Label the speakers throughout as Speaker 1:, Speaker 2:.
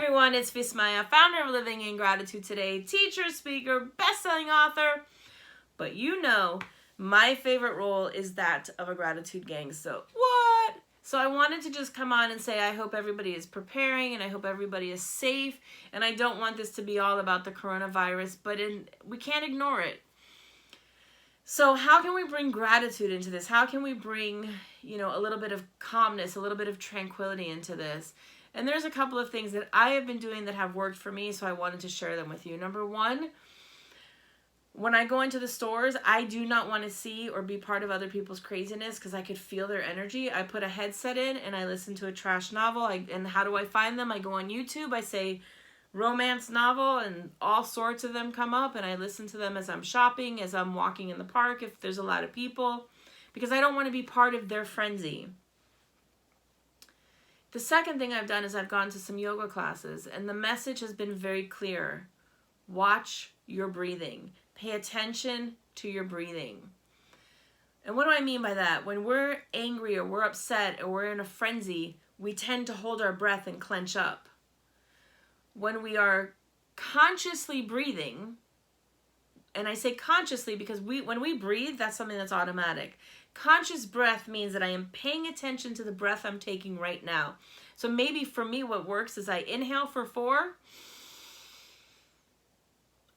Speaker 1: everyone, it's Vismaya, founder of Living in Gratitude Today, teacher, speaker, best-selling author. But you know, my favorite role is that of a gratitude gangster. What? So I wanted to just come on and say I hope everybody is preparing and I hope everybody is safe. And I don't want this to be all about the coronavirus, but we can't ignore it. So how can we bring gratitude into this? How can we bring, a little bit of calmness, a little bit of tranquility into this? And there's a couple of things that I have been doing that have worked for me, so I wanted to share them with you. Number one, when I go into the stores, I do not want to see or be part of other people's craziness because I could feel their energy. I put a headset in and I listen to a trash novel. And how do I find them? I go on YouTube, I say romance novel, and all sorts of them come up, and I listen to them as I'm shopping, as I'm walking in the park, if there's a lot of people, because I don't want to be part of their frenzy. The second thing I've done is I've gone to some yoga classes, and the message has been very clear. Watch your breathing. Pay attention to your breathing. And what do I mean by that? When we're angry or we're upset or we're in a frenzy, we tend to hold our breath and clench up. When we are consciously breathing, and I say consciously because when we breathe, that's something that's automatic. Conscious breath means that I am paying attention to the breath I'm taking right now. So maybe for me what works is I inhale for 4,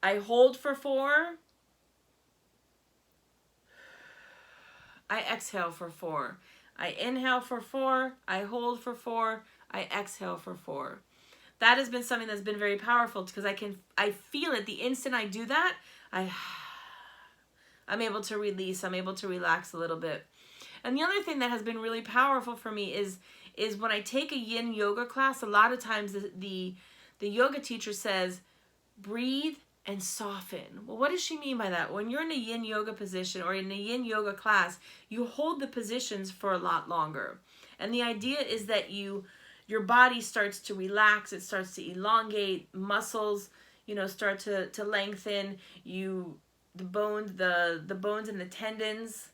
Speaker 1: I hold for 4, I exhale for 4. I inhale for 4, I hold for 4, I exhale for 4. That has been something that's been very powerful because I feel it the instant I do that. I'm able to release, I'm able to relax a little bit. And the other thing that has been really powerful for me is when I take a yin yoga class, a lot of times the yoga teacher says, breathe and soften. Well, what does she mean by that? When you're in a yin yoga position or in a yin yoga class, you hold the positions for a lot longer. And the idea is that your body starts to relax, it starts to elongate, muscles, start to lengthen, the bones and the tendons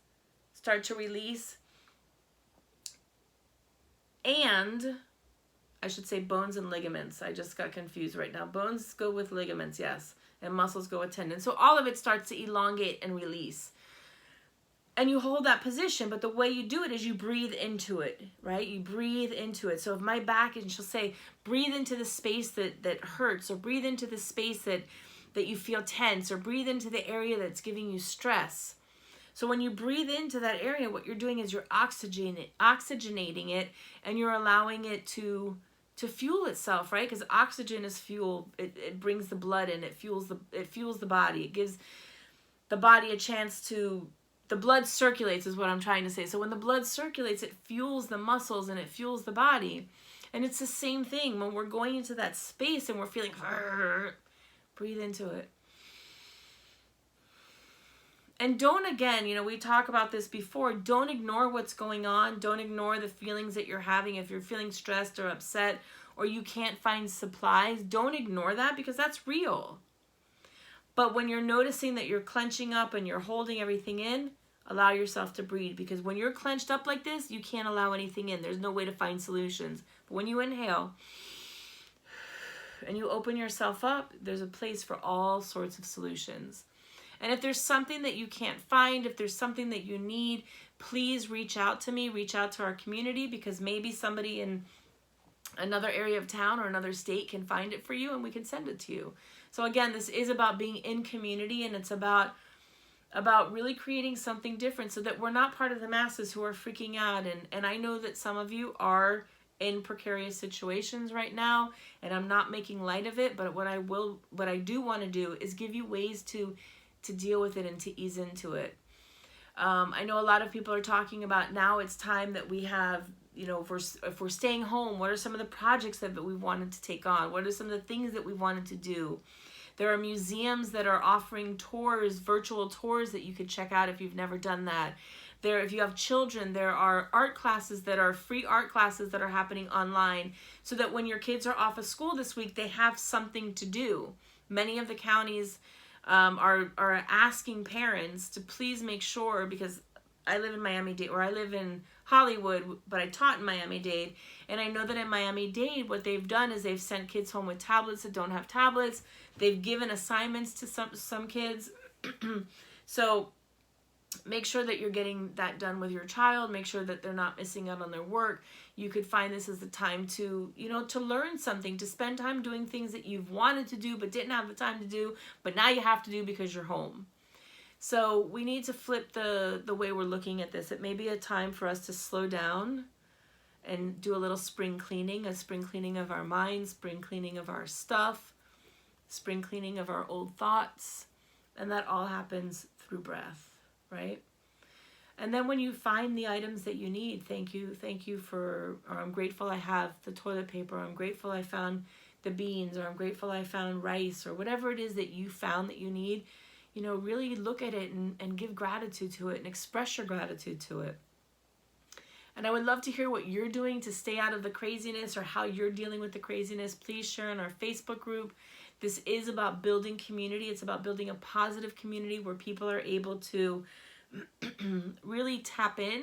Speaker 1: start to release. And I should say bones and ligaments. I just got confused right now. Bones go with ligaments, yes, and muscles go with tendons. So all of it starts to elongate and release. And you hold that position, but the way you do it is you breathe into it, right? You breathe into it. So if my back, and she'll say, breathe into the space that hurts, or breathe into the space that you feel tense, or breathe into the area that's giving you stress. So when you breathe into that area, what you're doing is you're oxygenating it, and you're allowing it to fuel itself, right? Because oxygen is fuel. It brings the blood in. It fuels the body. It gives the body a chance to. The blood circulates is what I'm trying to say. So when the blood circulates, it fuels the muscles and it fuels the body. And it's the same thing when we're going into that space and we're feeling, breathe into it. And don't, again, we talk about this before, don't ignore what's going on. Don't ignore the feelings that you're having. If you're feeling stressed or upset or you can't find supplies, don't ignore that because that's real. But when you're noticing that you're clenching up and you're holding everything in, allow yourself to breathe. Because when you're clenched up like this, you can't allow anything in. There's no way to find solutions. But when you inhale and you open yourself up, there's a place for all sorts of solutions. And if there's something that you can't find, if there's something that you need, please reach out to me, reach out to our community, because maybe somebody in another area of town or another state can find it for you and we can send it to you. So again, this is about being in community, and it's about really creating something different so that we're not part of the masses who are freaking out. And I know that some of you are in precarious situations right now, and I'm not making light of it, but what I do want to do is give you ways to deal with it and to ease into it. I know a lot of people are talking about now it's time that we have, if we're staying home, what are some of the projects that we wanted to take on? What are some of the things that we wanted to do? There are museums that are offering tours, virtual tours that you could check out if you've never done that. If you have children, there are art classes that are free art classes that are happening online so that when your kids are off of school this week, they have something to do. Many of the counties are asking parents to please make sure, because I live in Miami-Dade, or I live in Hollywood, but I taught in Miami-Dade. And I know that in Miami-Dade, what they've done is they've sent kids home with tablets that don't have tablets. They've given assignments to some kids. So make sure that you're getting that done with your child. Make sure that they're not missing out on their work. You could find this as the time to, to learn something, to spend time doing things that you've wanted to do but didn't have the time to do, but now you have to do because you're home. So we need to flip the way we're looking at this. It may be a time for us to slow down and do a little spring cleaning of our minds, spring cleaning of our stuff, spring cleaning of our old thoughts. And that all happens through breath, right? And then when you find the items that you need, thank you for, or I'm grateful I have the toilet paper, or I'm grateful I found the beans, or I'm grateful I found rice, or whatever it is that you found that you need, really look at it and give gratitude to it and express your gratitude to it. And I would love to hear what you're doing to stay out of the craziness, or how you're dealing with the craziness. Please share in our Facebook group. This is about building community. It's about building a positive community where people are able to really tap in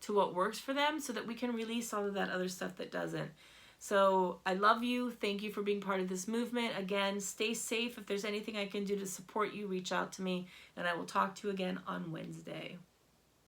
Speaker 1: to what works for them, so that we can release all of that other stuff that doesn't. So I love you. Thank you for being part of this movement. Again, stay safe. If there's anything I can do to support you, reach out to me, and I will talk to you again on Wednesday.